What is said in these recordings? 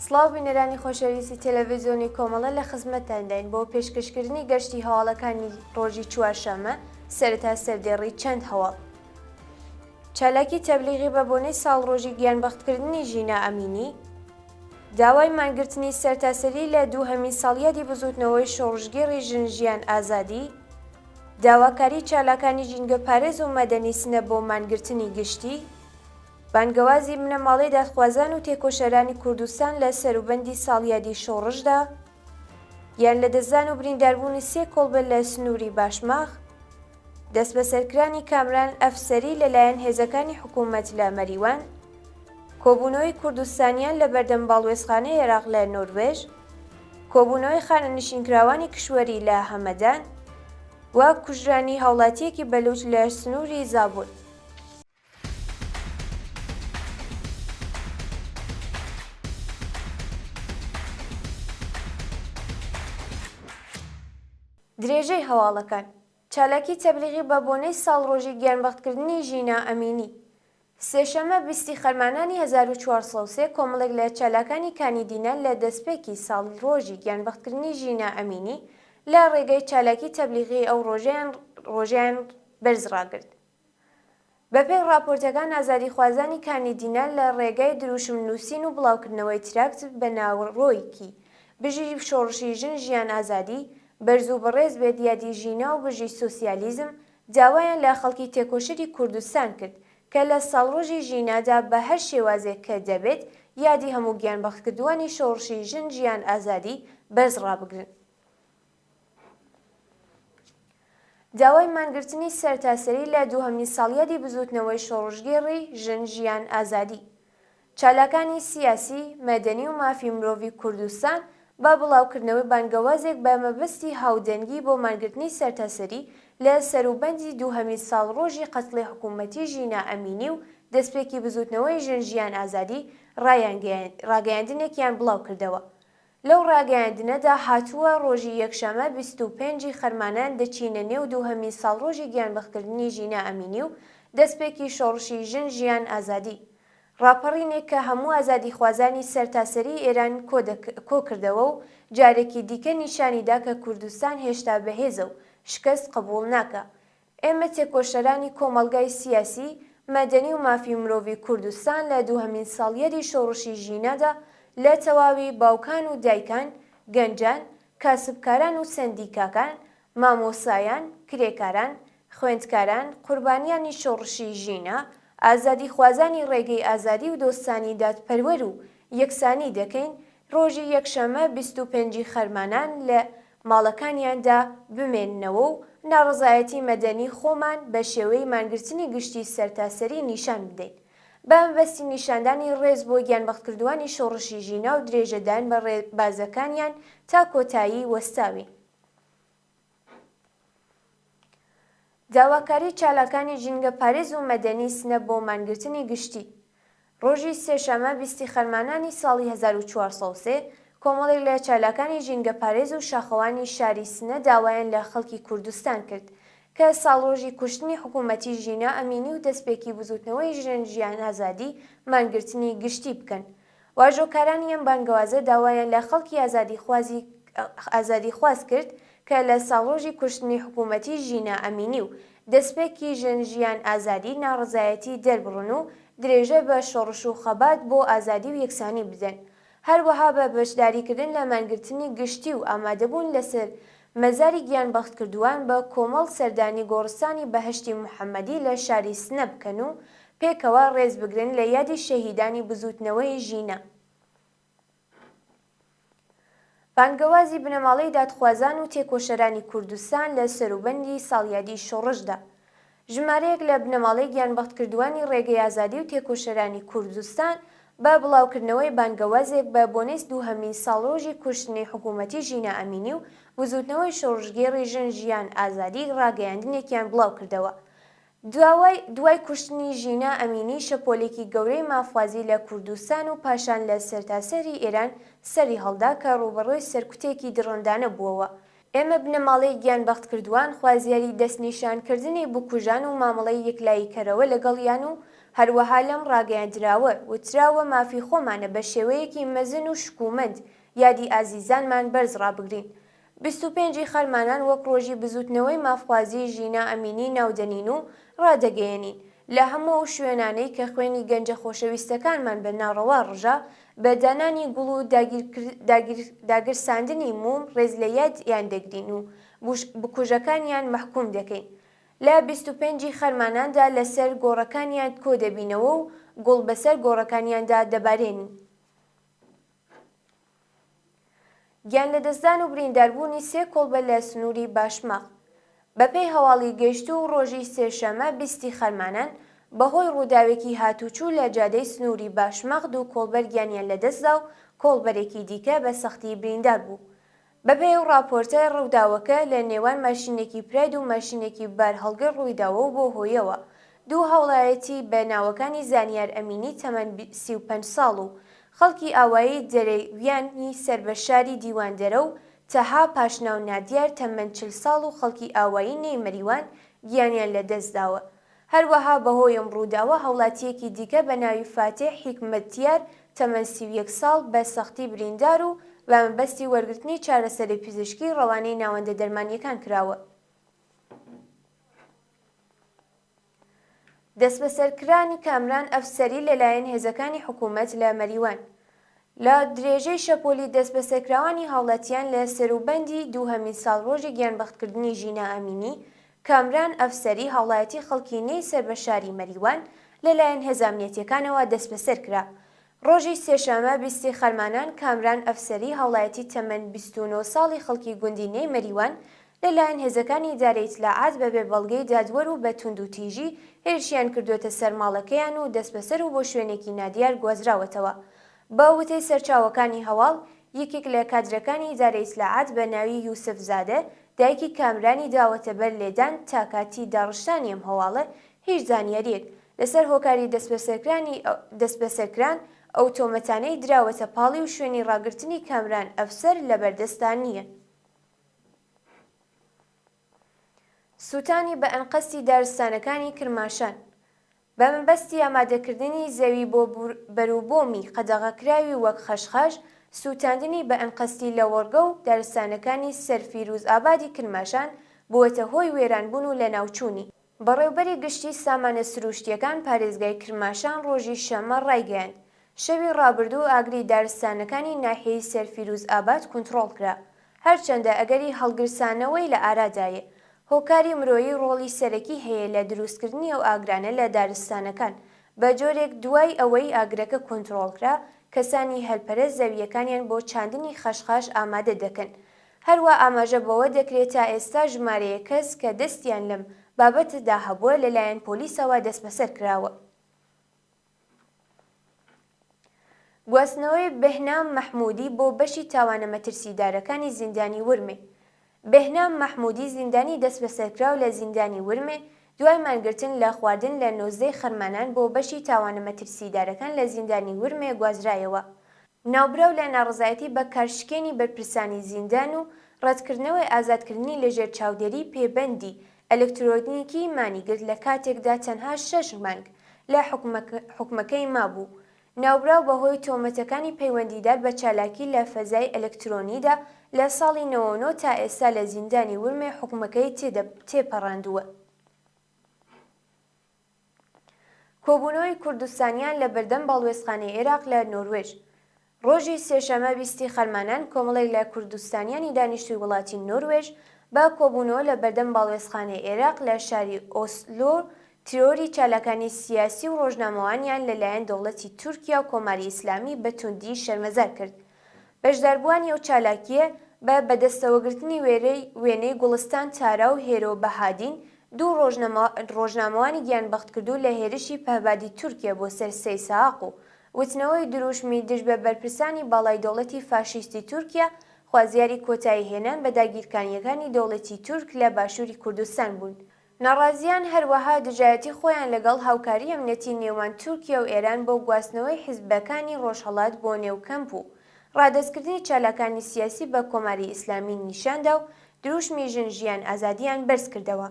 سڵاو بینەرانی خۆشەویستی تەلەڤیزیۆنی کۆمەڵە لە خزمەتانداین بۆ پێشکەشکردنی گەشتی هەواڵەکانی ڕۆژی چوارشەممە سەرەتا سەردێڕی چەند هەواڵ. چالاکی تەبلیغی بە بۆنەی ساڵڕۆژی گیانبەختکردنی ژینا ئەمینی، داوای مانگرتنی سەرتاسەری لە دووهەمین ساڵیادی بزوتنەوەی شۆڕژگێڕی ژن-ژیان ئازادی، داواکاری چالاکانی ژینگە پارێز و مەدەنی سنە بۆ مانگرتنی گشتی، بانگەوازی بنەماڵەی دادخوازان و تێکۆشەرانی کوردستان لە سەروبەندی ساڵیادی شۆڕشدا، یان لە دەستدان و برینداربوونی سێ کۆڵبە لە سنووری باشماخ، دەست بەسەرکرانی کامران ئەفسەری لەلایەن هێزەکانی حکوومەت لە مەریوان، کۆبوونەوەی کوردستانیان لە بەردەم باڵوێزخانەی عێراق لە نۆروێژ، کۆبوونەوەی خانەنشینکراوانی کشوەری لە هەمەدان و کوژرانی هاوڵاتیەکی بەلوچ لە سنووری زابل. درێژەی هەواڵەکان چالاکی تەبلیغی بە بۆنەی ساڵڕۆژی گیانبەختکردنی ژینا ئەمینی. سێشەممە 20 خەرمانانی 1403 کۆمەڵێک لە چالاکانی کانیدینە لە دەستپێکی ساڵڕۆژی گیانبەختکردنی ژینا ئەمینی لە ڕێگەی چالاکی تەبلیغی ئەو ڕۆژیان بەرزڕاگرت. بەپێی راپۆرتەکان، ئازادیخوازانی کانیدینە لە ڕێگەی دروشم نووسین و بڵاوکردنەوەی تراکت بە ناوڕۆیەکی بژی شۆڕشی ژن-ژیان ئازادی، بەرز و بەڕێز بێت یادی ژینا و بژی سۆسیالیزم داوایان لە خەڵکی تێکۆشەری کوردستان کرد کە لە ساڵڕۆژی ژینادا بە هەر شێوازێک کە دەبێت یادی هەموو گیانبەختکردووانی شۆڕشی ژن-ژیان ئازادی بەرز ڕابگرن. داوای مانگرتنی سەرتاسەری لە دووهەمین ساڵیادی بزوتنەوەی شۆڕژگێڕی ژن-ژیان ئازادی، چالاکانی سیاسی، مەدەنی و مافی مرۆڤی کوردستان با بڵاوکردنەوەی بانگەوازێک بە مەبەستی هاودەنگی بۆ مانگرتنی سەرتاسەری لە سەروبەندی دووهەمین ساڵڕۆژی قەتڵی حکوومەتی ژینا ئەمینی و دەستپێکی بزوتنەوەی ژن-ژیان ئازادی ڕاگەیاندنێکیان بڵاو کردەوە. لەو ڕاگەیاندنەدا هاتووە ڕۆژی یەکشەمە 25 خەرمانان دەچینە نێو دووهەمین ساڵڕۆژی گیانبەختکردنی ژینا ئەمینی و دەستپێکی شۆڕشی ژن-ژیان ئازادی، راپەڕینێک کە هەموو ئازادیخوازانی سەرتاسەری ئێران کۆ کردەوە و جارێکی دیکە نیشانیدا کە کوردستان هێشتا بەهێزە و شکست قبوڵ ناکە. ئێمە تێکۆشەرانی کۆمەڵگای سیاسی، مەدەنی و مافی مرۆڤی کوردستان لە دووهەمین ساڵیەری شۆڕشی ژینادا لە تەواوی باوکان و دایکان، گەنجان، کاسبکاران و سەندیکاکان، مامۆسایان، کرێکاران، خوێندکاران، قوربانیانی شۆڕشی ژینا، ئازادیخوازانی ڕێگەی ئازادی و دۆستانی دادپەروەر و یەکسانی دەکەین ڕۆژی یەکشەمە 25 خەرمانان لە ماڵەکانیاندا بمێننەوە و ناڕەزایەتی مەدەنی خۆمان بە شێوەی مانگرتنی گشتی سەرتاسەری نیشان بدەین، بە مەبەستی نیشاندانی ڕێز بۆ گیانبەختکردووانی شۆڕشی ژینا و درێژەدان بە ڕێبازەکانیان تا کۆتایی وەستاوین. داواکاری چالاکانی ژینگە پارێز و مەدەنی سنە بۆ مانگرتنی گشتی. ڕۆژی سێشەمە 20 خەرمانانی ساڵی 1403 کۆمەڵێک لە چالاکانی ژینگە پارێز و شاخەوانی شاری سنە داوایان لە خەڵکی کوردستان کرد کە ساڵڕۆژی کوشتنی حکوومەتی ژینا ئەمینی و دەستپێکی بزوتنەوەی ژن-ژیان ئازادی مانگرتنی گشتی بکەن. واژۆکارانی ئەم بانگەوازە داوایان لە خەڵکی ئازادیخواز کرد کە لە ساڵڕۆژی کوشتنی حکوومەتی ژینا ئەمینی و دەستپێکی ژن-ژیان ئازادی ناڕەزایەتی دەربڕن و درێژە بە شۆڕش و خەبات بۆ ئازادی و یەکسانی بدەن، هەروەها بە بەشداریکردن لە مانگرتنی گشتی و ئامادەبوون لەسەر مەزاری گیانبەختکردووان بە کۆمەڵ سەردانی گۆڕستانی بەهەشتی موحەممەدی لە شاری سنە بکەن و پێکەوە ڕێز بگرن لە یادی شەهیدانی بزوتنەوەی ژینا. بانگەوازی بنەماڵەی دادخوازان و تێکۆشەرانی کوردستان لە سەروبەندی ساڵیادی شۆڕشدا، ژمارەیەک لە بنەماڵەی گیانبەختکردووانی ڕێگەی ئازادی و تێکۆشەرانی کوردستان بە بڵاوکردنەوەی بانگەوازێک بە بۆنەی دووهەمین ساڵڕۆژی کوشتنی حکوومەتی ژینا ئەمینی و بزوتنەوەی شۆڕژگێڕی ژن-ژیان ئازادی ڕاگەیاندنێکیان بڵاو کردەوە. دوای کوشتنی ژینا ئەمینی، شەپۆلێکی گەورەی مافوازی لە کوردستان و پاشان لە سەرتاسەری ئێران سەری هەڵدا کە ڕوبەڕۆی سەرکوتێکی دڕندانە بووەوە. ئێمە بنەماڵەی گیانبەختکردووان خوازیاری دەستنیشانکردنی بکوژان و مامەڵەی یەکلاییکەرەوە لەگەڵیان و هەروەها لەم ڕاگەیاندراوە وتراوە مافی خۆمانە بە شێوەیەکی مەزن و شکومەند یادی ئازیزانمان بەرز ڕابگرین. 25 خەرمانان وەک ڕۆژی بزوتنەوەی مافخوازی ژینە ئەمینی ناودەنین و ڕادەگەیەنین لە هەموو شوێنانەی کە خوێنی گەنجە خۆشەویستەکانمان بە ناڕەوا ڕژە بە دانانی گوڵ و داگرساندنی موم ڕێز لە یادیان دەگرین و بکوژەکانیان مەحکوم دەکەین. لە 25 خەرماناندا لەسەر گۆڕەکانیان کۆ دەبینەوە و گوڵ بەسەر گۆڕەکانیاندا دەبارێنین. گیان لە دەستدان و برینداربوونی 3 کۆڵبە لە سنووری باشماق. بەپێی هەواڵی گەشت و ڕۆژی سێشەمە 20 خەرمانان بەهۆی ڕووداوێکی هاتوچوو لە جادەی سنووری باشماق 2 کۆڵبەر گیانیان لەدەستدا و کۆڵبەرێکی دیکە بە سەختی بریندار بوو. بەپێی ڕاپۆرتە ڕووداوەکە لە نێوان ماشینێکی پراید و ماشینێکی بار هەڵگر ڕوویداوە و بۆ هۆیەوە 2 هاوڵایەتی بە ناوەکانی زانیار ئەمینی تەمەن 35 ساڵ و خەڵکی ئاوایی دەرەویانی سەربەشاری دیواندەرە و تەها پاشناو نادیار تەمەن 40 ساڵ و خەڵکی ئاوایی نەیمەریوان گیانیان لەدەستداوە. هەروەها بەهۆی ئەم ڕووداوە هەوڵاتیەکی دیکە بە ناوی فاتح حیکمەتیار تەمەن 31 ساڵ بە سەختی بریندار و بە مەبەستی وەرگرتنی چارەسەری پزیشکی ڕەوانەی ناوەندە دەرمانیەکان کراوە. دەست بەسەرکرانی کامران ئەفسەری لەلایەن هێزەکانی حکوومەت لە مەریوان. لە درێژەی شەپۆلی دەست بەسەرکراوانی هاوڵاتیان لە سەروبەندی دووهەمین ساڵڕۆژی گیانبەختکردنی ژینە ئەمینی کامران ئەفسەری هاوڵاتی خەڵکی نێی سەربەشاری مەریوان لەلایەن هێزامنیەتیەکانەوە دەست بەسەر کرا. ڕۆژی سێشەمە 20 خەرمانان کامران ئەفسەری هاوڵاتی تەمەن 29 ساڵی خەڵکی گوندی نێی مەریوان لەلایەن هێزەکانی ئیدارەی ئیتلاعات بەبێ بەڵگەی دادوەر و بە توندوتیژی هێرشیان کردوێتە سەر ماڵەکەیان و دەست بەسەر و بۆ شوێنێکی نادیار گوازراوەتەوە. بە وتەی سەرچاوەکانی هەواڵ یەکێک لە کادرەکانی ئیدارەی ئیتلاعات بە ناوی یوسف زادە دایکی کامرانی داوەتە بەر لێدان تا کاتی داڕشتانی ئەم هەواڵە هیچ زانیاریەک لەسەر هۆکاری دەست بەسەرکران ئەو تۆمەتانەی دراوەتە پاڵی و شوێنی ڕاگررتنی کامران ئەفسەر لە بەردەستان نییە. سووتانی بە ئەنقەستی دارستانەکانی کرماشان بە مەبەستی ئامادەکردنی زەوی بۆ بەروبۆمی قەدەغەکراوی وەک خەشخاش سووتاندنی بە ئەنقەستی لە وەرگە و دارستانەکانی سەر فیروز ئابادی کرماشان بووەتە هۆی وێرانبوون و لە ناوچوونی. بەڕێوەبەری گشتی سامانە سروشتیەکان پارێزگای کرماشان ڕۆژی شەمە ڕایگەیاند شەوی ڕابردوو ئاگری دارستانەکانی ناحیەی سەر فیروز ئاباد کۆنتڕۆڵ کرا، هەرچەندە ئەگەری هەڵگرسانەوەی لە ئارادایە. هۆکاری مرۆیی ڕۆڵی سەرەکی هەیە لە دروستکردنی ئەو ئاگرانە لە دارستانەکان. بە جۆرێک دوای ئەوەی ئاگرەکە کۆنتڕۆڵکرا کەسانی هەلپەرست زەویەکانیان بۆ چاندنی خەشخاش ئامادە دەکەن. هەروە ئاماژە بەوە دەکرێت تا ئێستا ژمارەیە کەس کە دەستیان لەم بابەتدا هەبووە لەلایەن پۆلیسەوە دەست بەسەر کراوە. گواستنەوەی بەهنام مەحموودی بۆ بەشی تاوانە مەترسیدارەکانی زیندانی ورمێ. بەهنام مەحموودی زیندانی دەست بەسەرکراو لە زیندانی ورمێ دوای مانگرتن لە خواردن لە 19 خەرمانان بۆ بەشی تاوانە مەترسیدارەکان لە زیندانی ورمێ گوازرایەوە. ناوبراو لە ناڕزایەتی بە کارشکێنی بەرپرسانی زیندان و ڕەتکردنەوەی ئازادکردنی لەژێر چاودێری پێبەندی ئەلکترۆنیکی مانیگرت لە کاتێکدا تەنها 6 مانگ لە حکومەکەی مابوو. ناوبراو بەهۆی تۆمەتەکانی پەیوەندیدار بە چالاکی لە فەزای ئەلکترۆنیدا لە ساڵی 99 تا ئێستا لە زیندانی ورمێ حکومەکەی تێپەڕاندووە. کۆبوونەوەی کوردستانیان لە بەردەم باڵوێزخانەی عێراق لە نۆروێژ. ڕۆژی سێشەمە 20 خەرمانان کۆمەڵێک لە کوردستانیانی دانیشتووی وڵاتی نۆروێژ بە کۆبوونەوە لە بەردەم باڵوێزخانەی عێراق لە شاری ئۆسلۆ تیرۆری چالاکانی سیاسی و ڕۆژنامەوانیان لەلایەن دەوڵەتی تورکیا و کۆماری ئیسلامی بە توندی شەرمەزار کرد. بەشداربووانی ئەو چالاکیە بە بەدەستەوەگرتنی وێنەی گوڵستان تارا و هێرۆ بەهادین 2 ڕۆژنامەوانی گیانبەختکردوو لە هێرشی پەهبادی تورکیا بۆ سەر سەی ساق و وتنەوەی دروشمی دژ بە بەرپرسانی باڵای دەوڵەتی فاشیستی تورکیا خوازیاری کۆتایی هێنان بە داگیرکاریەکانی دەوڵەتی تورک لە باشووری کوردستان بوون. ناڕازیان هەروەها دژایەتی خۆیان لەگەڵ هاوکاری ئەمنیەتی نێوان تورکیا و ئێران بۆ گواستنەوەی حیزبەکانی ڕۆژهەڵات بۆ نێوکەمپ و ڕادەستکردنی چالاکانی سیاسی بە کۆماری ئیسلامی نیشاندا و دروشمی ژن ژیان ئازادیان بەرز کردەوە.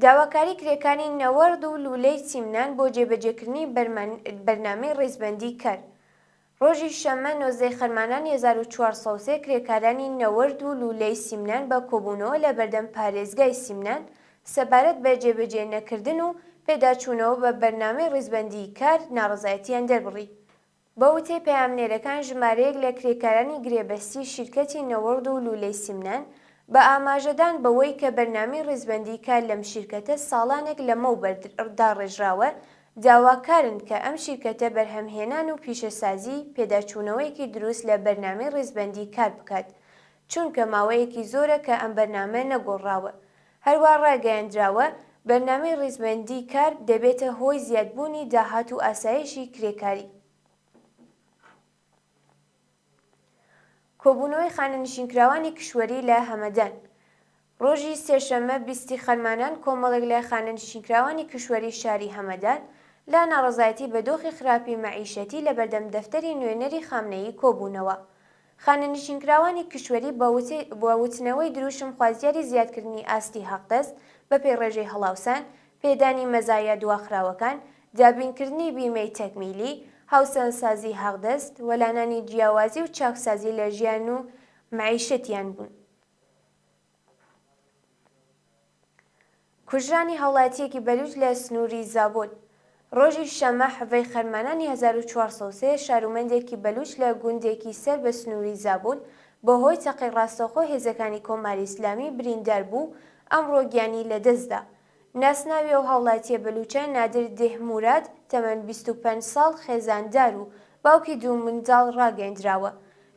داواکاری کرێکانی نەوەرد و لولەی چیمنان بۆ جێبەجێکردنی بەرنامەی ڕێزبەندی کرد. ڕۆژی شەمە 19 خەرمانان 1403 کرێکارانی نەوەرد و لولەی سیمنان بە کۆبوونەوە لە بەردەم پارێزگای سیمنان سەبارەت بە جێبەجێ نەکردن و پێداچوونەوە بە بەرنامەی ڕێزبەندی کار ناڕەزایەتیان دەربڕی. بە وتەی پەیامنێرەکان ژمارەیەک لە کرێکارانی گرێبەستی شیرکەتی نەوەرد و لولەی سیمنان بە ئاماژەدان بەوەی کە بەرنامەی ڕێزبەندی کار لەم شیرکەتە ساڵانێک لەمەوبەر داڕێژراوە داواکارن کە ئەم شیرکەتە بەرهەمهێنان و پیشەسازی پێداچوونەوەیەکی دروست لە بەرنامەی ڕێزبەندی کار بکات چونکە ماوەیەکی زۆرە کە ئەم بەرنامە نەگۆڕاوە. هەروە ڕاگەیاندراوە بەرنامەی ڕێزبەندی کار دەبێتە هۆی زیادبوونی داهات و ئاسایشی کرێکاری. کۆبوونەوەی خانەنشینکراوانی کشوەری لە هەمەدان. ڕۆژی سێشەمە 20 خەرمانان کۆمەڵێک لە خانەنشینکراوانی کشوەری شاری هەمەدان لە ناڕەزایەتی بە دۆخی خراپی مەعیشەتی لە بەردەم دەفتەری نوێنەری خامنەیی کۆبوونەوە. خانەنشینکراوانی کشوەری بە وتنەوەی دروشم خوازیاری زیادکردنی ئاستی حەقدەست بە پێی ڕێژەی هەڵاوسان، پێدانی مەزایە دواخراوەکان، دابینکردنی بیمەی تەکمیلی، هاوسەنگسازی حەقدەست، وەلانانی جیاوازی و چاکسازی لە ژیان و مەعیشەتیان بوون. کوژرانی هاوڵاتیەکی بەلوچ لە سنووری زابۆل. ڕۆژی شەمە 17 خەرمانانی 1403 شارومەندێکی بەلوچ لە گوندێکی سەر بە سنووری زابۆل بەهۆی تەقی ڕاستەوخۆ هێزەکانی کۆماری ئیسلامی بریندار بوو، ئەمڕۆ گیانی لەدەستدا. ناسناوی ئەو هاوڵاتیە بەلوچە نادر دێهموراد تەمەن 25 ساڵ خێزاندار و باوکی دوو منداڵ ڕاگەیەندراوە.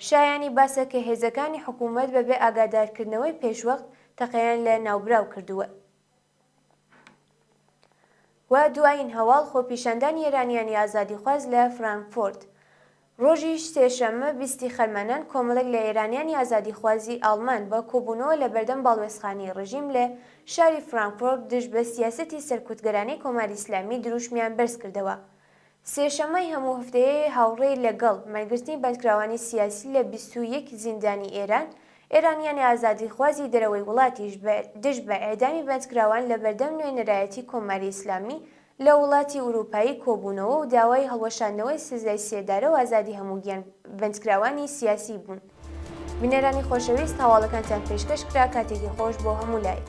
شایانی باسە کە هێزەکانی حکوومەت بەبێ ئاگادارکردنەوەی پێشوەخت تەقەیان لە ناوبراو کردووە. و دوایین هەواڵ خۆپیشاندانی ئێرانیانی ئازادیخواز لە فرانکفورت. ڕۆژی سێشەمە 20 خەرمانان کۆمەڵێک لە ئێرانیانی ئازادیخوازی ئاڵمان بە کۆبوونەوە لە بەردەم باڵوێزخانەی ڕژیم لە شاری فرانکفورت دژ بە سیاسەتی سەرکوتگەرانەی کۆماری ئیسلامی دروشمیان بەرز کردەوە. سێشەمەی هەموو هەفتەیە هاوڕێی لەگەڵ مەرگرتنی بەندکراوانی سیاسی لە 21 زیندانی ئێران، ئێرانیانی ئازادیخوازی دەرەوەی وڵاتیش دژ بە ئێدامی بەندکراوان لە بەردەم نوێنەرایەتی کۆماری ئیسلامی لە وڵاتی ئوروپایی کۆبوونەوە و داوای هەڵوەشاندنەوەی سزای سێدارە و ئازادی هەمووگیان بەندکراوانی سیاسی بوون. بینەرانی خۆشەویست، هەواڵەکانتان پێشکەش کرا. کاتێکی خۆش بۆ هەموو لایەک.